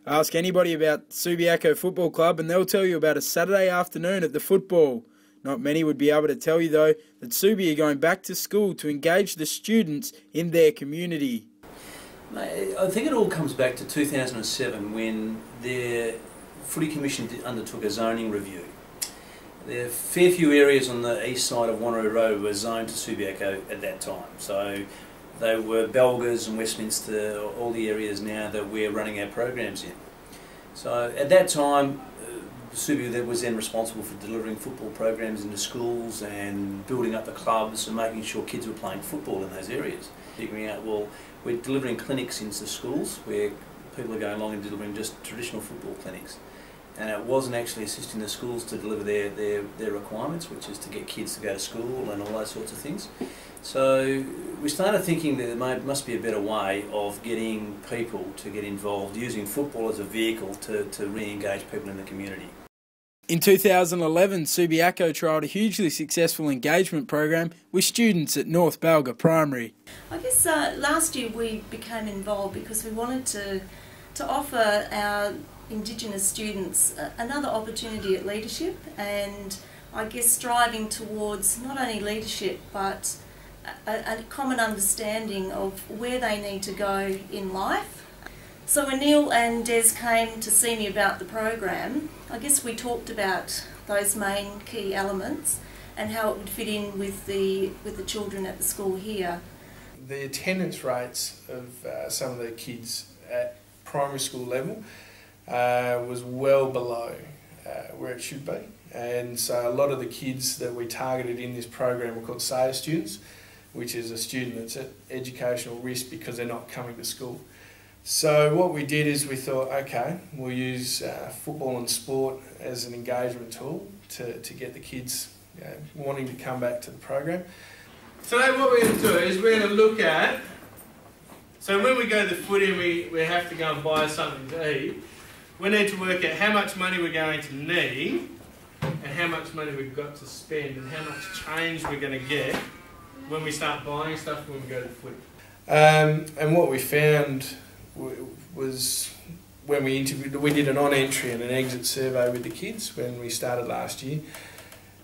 Ask anybody about Subiaco Football Club and they'll tell you about a Saturday afternoon at the football. Not many would be able to tell you, though, that Subi are going back to school to engage the students in their community. I think it all comes back to 2007 when the Footy Commission undertook a zoning review. There are a fair few areas on the east side of Wanneroo Road were zoned to Subiaco at that time. So they were Belgas and Westminster, all the areas now that we're running our programs in. So at that time, Subi was then responsible for delivering football programs into schools and building up the clubs and making sure kids were playing football in those areas. Figuring out, well, we're delivering clinics into schools where people are going along and delivering just traditional football clinics. And it wasn't actually assisting the schools to deliver their requirements, which is to get kids to go to school and all those sorts of things. So we started thinking that there must be a better way of getting people to get involved, using football as a vehicle to re-engage people in the community. In 2011, Subiaco trialled a hugely successful engagement program with students at North Balga Primary. I guess last year we became involved because we wanted to offer our Indigenous students another opportunity at leadership, and I guess striving towards not only leadership but a common understanding of where they need to go in life. So when Neil and Des came to see me about the program, I guess we talked about those main key elements and how it would fit in with the children at the school here. The attendance rates of some of the kids at primary school level was well below where it should be, and so a lot of the kids that we targeted in this program were called SAYA students, which is a student that's at educational risk because they're not coming to school. So what we did is we thought, okay, we'll use football and sport as an engagement tool to get the kids wanting to come back to the program. Today what we're going to do is we're going to look at, so when we go to the footy and we have to go and buy something to eat, we need to work out how much money we're going to need and how much money we've got to spend and how much change we're going to get when we start buying stuff when we go to the footy. And what we found was when we did an on-entry and an exit survey with the kids when we started last year,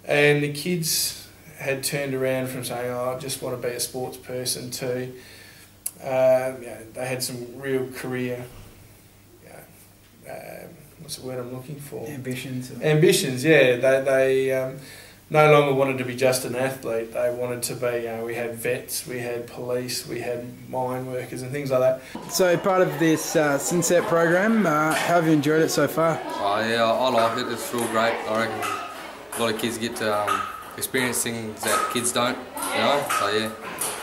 and the kids had turned around from saying, oh, I just want to be a sports person to, they had some real career, what's the word I'm looking for? Ambitions. Ambitions, yeah. They no longer wanted to be just an athlete. They wanted to be, we had vets, we had police, we had mine workers and things like that. So part of this Sunset program, how have you enjoyed it so far? Oh yeah, I like it. It's real great. I reckon a lot of kids get to experience things that kids don't, you know, so yeah.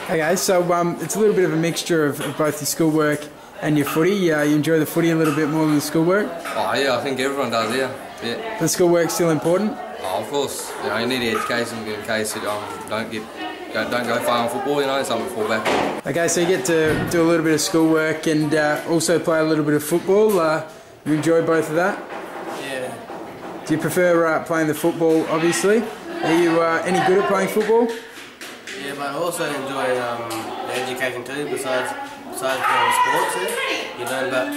Okay, so it's a little bit of a mixture of both your schoolwork and your footy. You enjoy the footy a little bit more than the schoolwork? Oh yeah, I think everyone does, yeah. The schoolwork's still important? Oh, of course. You know, you need the education in case you don't go far on football, you know, something to fall back on. Okay, so you get to do a little bit of schoolwork and also play a little bit of football. You enjoy both of that? Yeah. Do you prefer playing the football, obviously? Are you any good at playing football? Yeah, but I also enjoy the education too, besides playing sports. You learn about,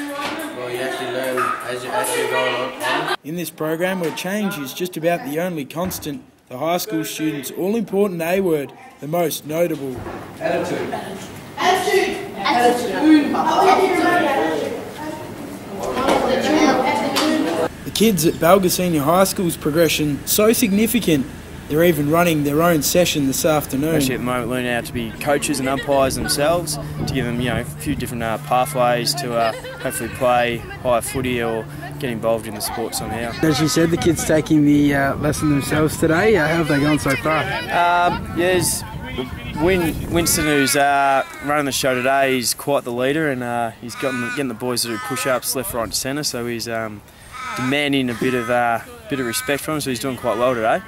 well, you actually learn as you're going on. In this program where change is just about the only constant, the high school students' all-important A-word, the most notable. Attitude. Attitude. Attitude. The kids at Balga Senior High School's progression so significant, they're even running their own session this afternoon. Actually at the moment learning how to be coaches and umpires themselves, to give them a few different pathways to hopefully play higher footy or get involved in the sport somehow. As you said, the kids taking the lesson themselves today. How have they gone so far? Yes, Winston, who's running the show today, he's quite the leader, and he's getting the boys to do push-ups left, right and centre, so he's demanding a bit of respect from him, so he's doing quite well today.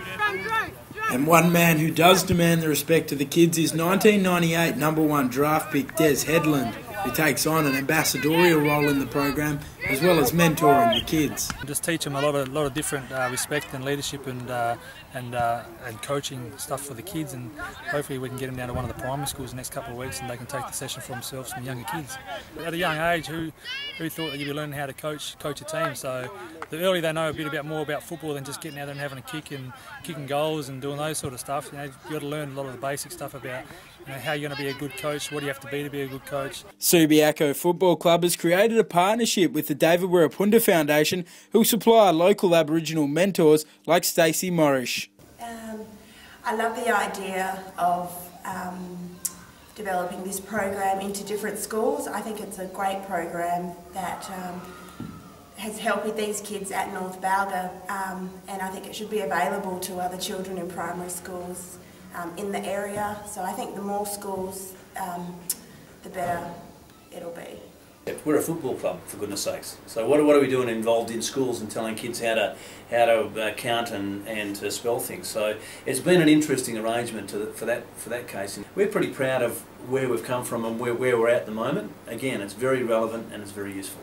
And one man who does demand the respect of the kids is 1998 #1 draft pick Des Headland. who takes on an ambassadorial role in the program, as well as mentoring the kids. Just teach them a lot of different respect and leadership and coaching stuff for the kids, and hopefully we can get them down to one of the primary schools the next couple of weeks and they can take the session for themselves from younger kids. At a young age, who thought that you'd be learning how to coach a team? So the earlier they know a bit more about football than just getting out there and having a kick and kicking goals and doing those sort of stuff. You've got to learn a lot of the basic stuff about how you're going to be a good coach, what do you have to be a good coach. Subiaco Football Club has created a partnership with the David Wirrapunda Foundation, who supply local Aboriginal mentors like Stacey Morrish. I love the idea of developing this program into different schools. I think it's a great program that has helped with these kids at North Balga, and I think it should be available to other children in primary schools in the area. So I think the more schools, the better it'll be. We're a football club, for goodness sakes. So what are we doing involved in schools and telling kids how to count and to spell things? So it's been an interesting arrangement for that case. We're pretty proud of where we've come from and where we're at the moment. Again, it's very relevant and it's very useful.